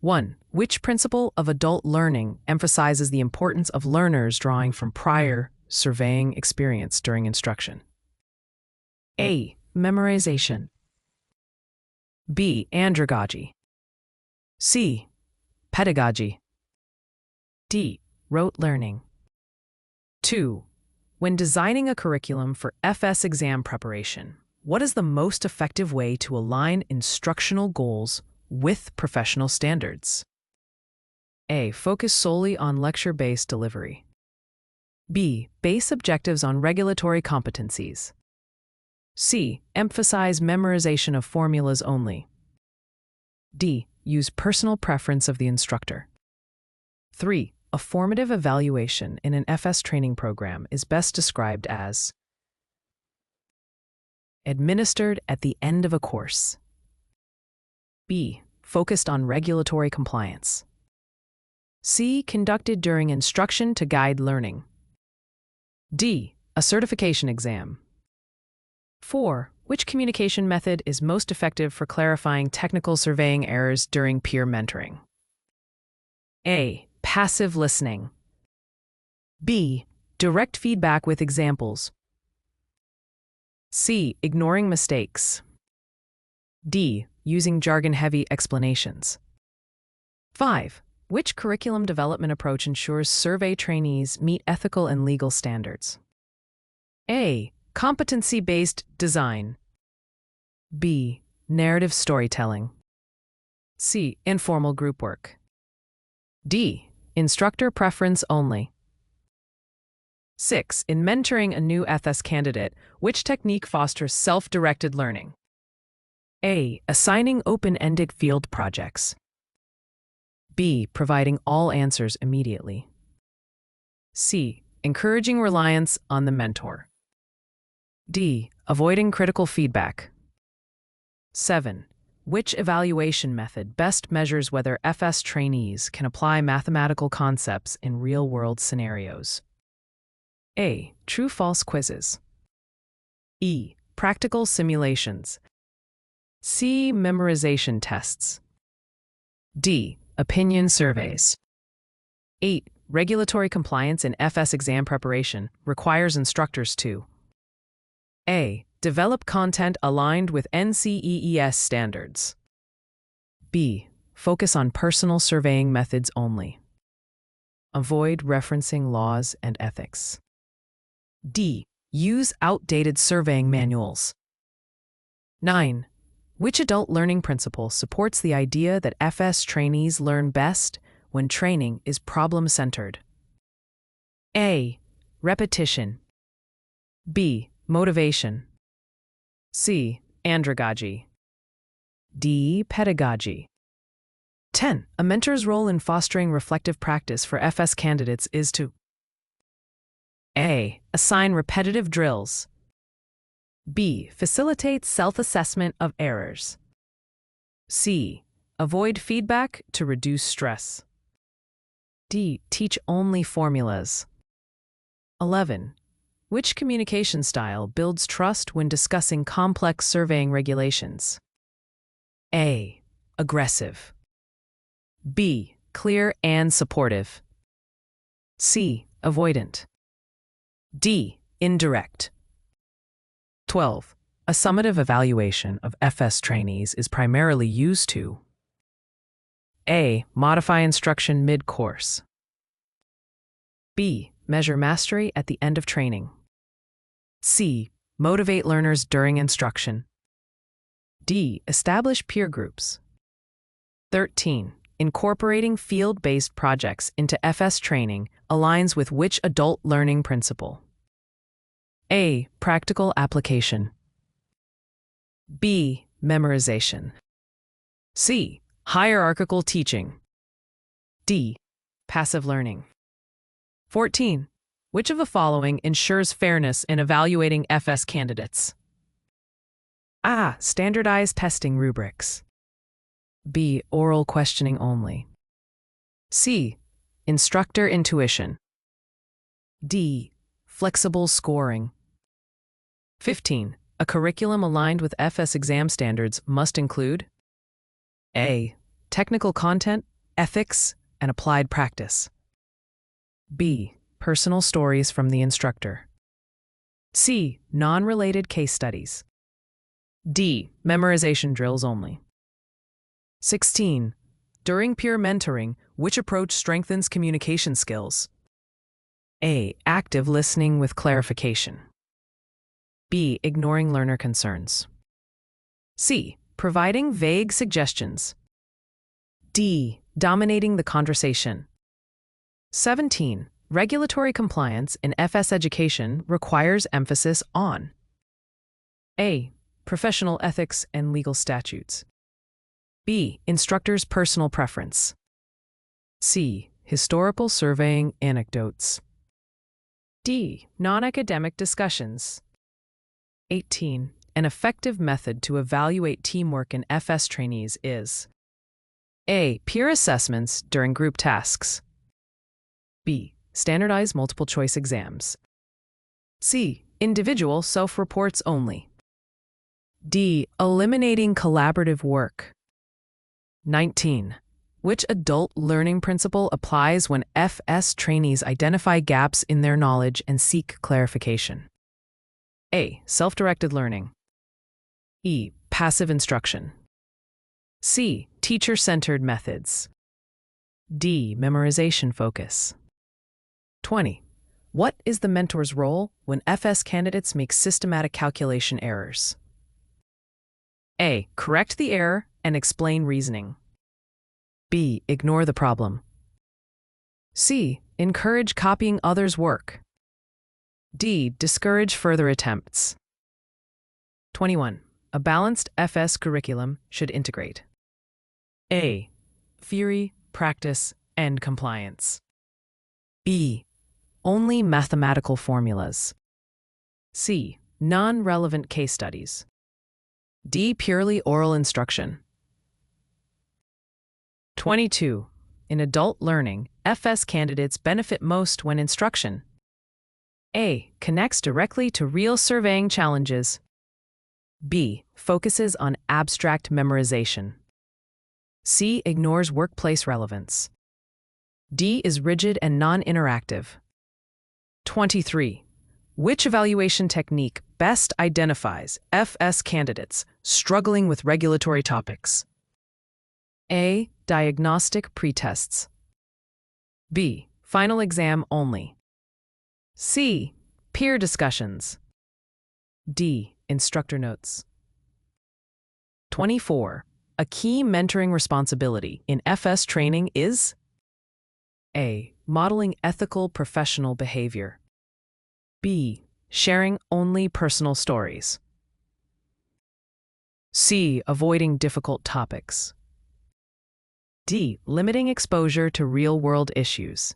1. Which principle of adult learning emphasizes the importance of learners drawing from prior surveying experience during instruction? A. Memorization. B. Andragogy. C. Pedagogy. D. Rote learning. 2. When designing a curriculum for FS exam preparation, what is the most effective way to align instructional goals with professional standards? A. Focus solely on lecture-based delivery. B. Base objectives on regulatory competencies. C. Emphasize memorization of formulas only. D. Use personal preference of the instructor. 3. A formative evaluation in an FS training program is best described as administered at the end of a course. B. Focused on regulatory compliance. C. Conducted during instruction to guide learning. D. A certification exam. 4. Which communication method is most effective for clarifying technical surveying errors during peer mentoring? A. Passive listening. B. Direct feedback with examples. C. Ignoring mistakes. D. Using jargon-heavy explanations. 5. Which curriculum development approach ensures survey trainees meet ethical and legal standards? A. Competency-based design. B. Narrative storytelling. C. Informal group work. D. Instructor preference only. 6. In mentoring a new FS candidate, which technique fosters self-directed learning? A. Assigning open-ended field projects. B. Providing all answers immediately. C. Encouraging reliance on the mentor. D. Avoiding critical feedback. 7. Which evaluation method best measures whether FS trainees can apply mathematical concepts in real-world scenarios? A. True-false quizzes. E. Practical simulations. C. Memorization tests. D. Opinion surveys. 8. Regulatory compliance in FS exam preparation requires instructors to A. Develop content aligned with NCEES standards. B. Focus on personal surveying methods only. Avoid referencing laws and ethics. D. Use outdated surveying manuals. 9. Which adult learning principle supports the idea that FS trainees learn best when training is problem-centered? A. Repetition. B. Motivation. C. Andragogy. D. Pedagogy. 10. A mentor's role in fostering reflective practice for FS candidates is to A. Assign repetitive drills. B. Facilitate self-assessment of errors. C. Avoid feedback to reduce stress. D. Teach only formulas. 11. Which communication style builds trust when discussing complex surveying regulations? A. Aggressive. B. Clear and supportive. C. Avoidant. D. Indirect. 12. A summative evaluation of FS trainees is primarily used to A. Modify instruction mid-course. B. Measure mastery at the end of training. C. Motivate learners during instruction. D. Establish peer groups. 13. Incorporating field-based projects into FS training aligns with which adult learning principle? A. Practical application. B. Memorization. C. Hierarchical teaching. D. Passive learning. 14. Which of the following ensures fairness in evaluating FS candidates? A. Standardized testing rubrics. B. Oral questioning only. C. Instructor intuition. D. Flexible scoring. 15. A curriculum aligned with FS exam standards must include A. Technical content ethics and applied practice. B. Personal stories from the instructor. C. Non-related case studies. D. Memorization drills only. 16. During peer mentoring, which approach strengthens communication skills? A. Active listening with clarification. B. Ignoring learner concerns. C. Providing vague suggestions. D. Dominating the conversation. 17. Regulatory compliance in FS education requires emphasis on A. Professional ethics and legal statutes. B. Instructor's personal preference. C. Historical surveying anecdotes. D. Non-academic discussions. 18. An effective method to evaluate teamwork in FS trainees is A. Peer assessments during group tasks. B. Standardized multiple-choice exams. C. Individual self-reports only. D. Eliminating collaborative work. 19. Which adult learning principle applies when FS trainees identify gaps in their knowledge and seek clarification? A. Self-directed learning. E. Passive instruction. C. Teacher-centered methods. D. Memorization focus. 20. What is the mentor's role when FS candidates make systematic calculation errors? A. Correct the error and explain reasoning. B. Ignore the problem. C. Encourage copying others' work. D. Discourage further attempts. 21. A balanced FS curriculum should integrate A. Theory, practice, and compliance. B. Only mathematical formulas. C. Non-relevant case studies. D. Purely oral instruction. 22. In adult learning, FS candidates benefit most when instruction A. Connects directly to real surveying challenges. B. Focuses on abstract memorization. C. Ignores workplace relevance. D. Is rigid and non-interactive. 23. Which evaluation technique best identifies FS candidates struggling with regulatory topics? A. Diagnostic pretests. B. Final exam only. C. Peer discussions. D. Instructor notes. 24. A key mentoring responsibility in FS training is A. Modeling ethical professional behavior. B. Sharing only personal stories. C. Avoiding difficult topics. D. Limiting exposure to real-world issues.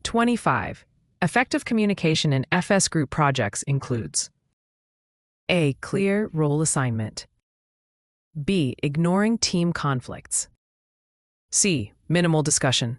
25. Effective communication in FS group projects includes A. Clear role assignment. B. Ignoring team conflicts. C. Minimal discussion.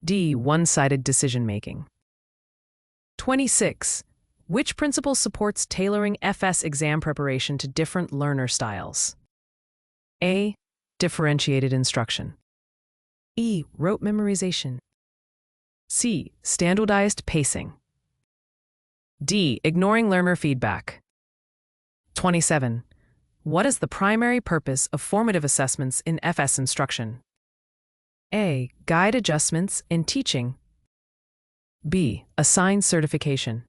D. One-sided decision-making. 26. Which principle supports tailoring FS exam preparation to different learner styles? A. Differentiated instruction. E. Rote memorization. C. Standardized pacing. D. Ignoring learner feedback. 27. What is the primary purpose of formative assessments in FS instruction? A. Guide adjustments in teaching. B. Assign certification.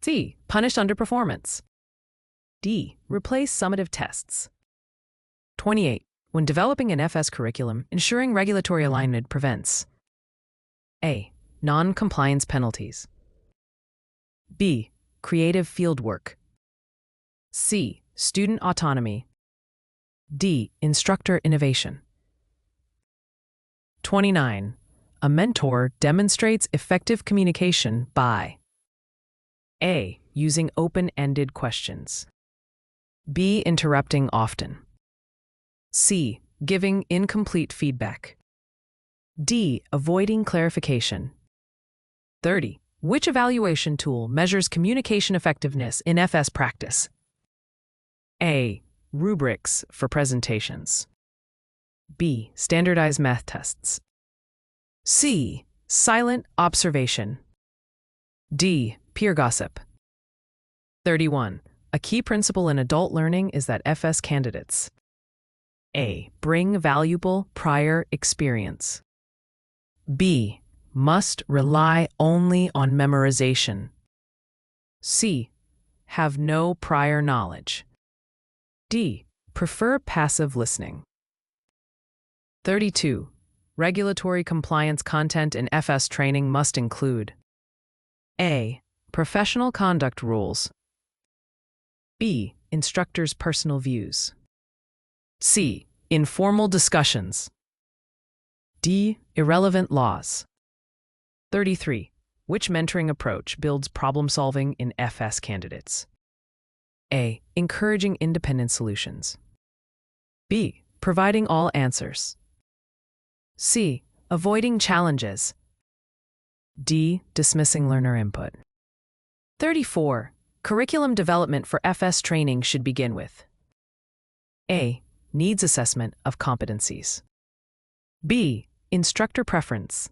C. Punish underperformance. D. Replace summative tests. 28. When developing an FS curriculum, ensuring regulatory alignment prevents A. Non-compliance penalties. B. Creative fieldwork. C. Student autonomy. D. Instructor innovation. 29. A mentor demonstrates effective communication by A. Using open-ended questions. B. Interrupting often. C. Giving incomplete feedback. D. Avoiding clarification. 30. Which evaluation tool measures communication effectiveness in FS practice? A. Rubrics for presentations. B. Standardized math tests. C. Silent observation. D. Peer gossip. 31. A key principle in adult learning is that FS candidates A. Bring valuable prior experience. B. Must rely only on memorization. C. Have no prior knowledge. D. Prefer passive listening. 32. Regulatory compliance content in FS training must include A. Professional conduct rules. B. Instructors' personal views. C. Informal discussions. D. Irrelevant laws. 33. Which mentoring approach builds problem-solving in FS candidates? A. Encouraging independent solutions. B. Providing all answers. C. Avoiding challenges. D. Dismissing learner input. 34. Curriculum development for FS training should begin with A. Needs assessment of competencies. B. Instructor preference.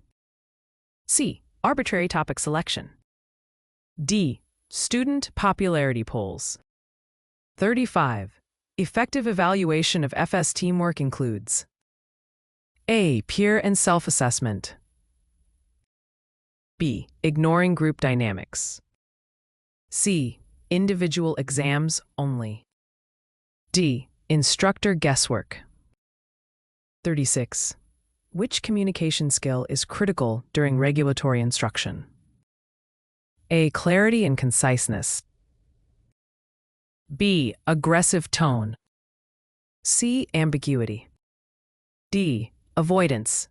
C. Arbitrary topic selection. D. Student popularity polls. 35. Effective evaluation of FS teamwork includes A. Peer and self-assessment. B. Ignoring group dynamics. C. Individual exams only. D. Instructor guesswork. 36. Which communication skill is critical during regulatory instruction? A. Clarity and conciseness. B. Aggressive tone. C. Ambiguity. D. Avoidance.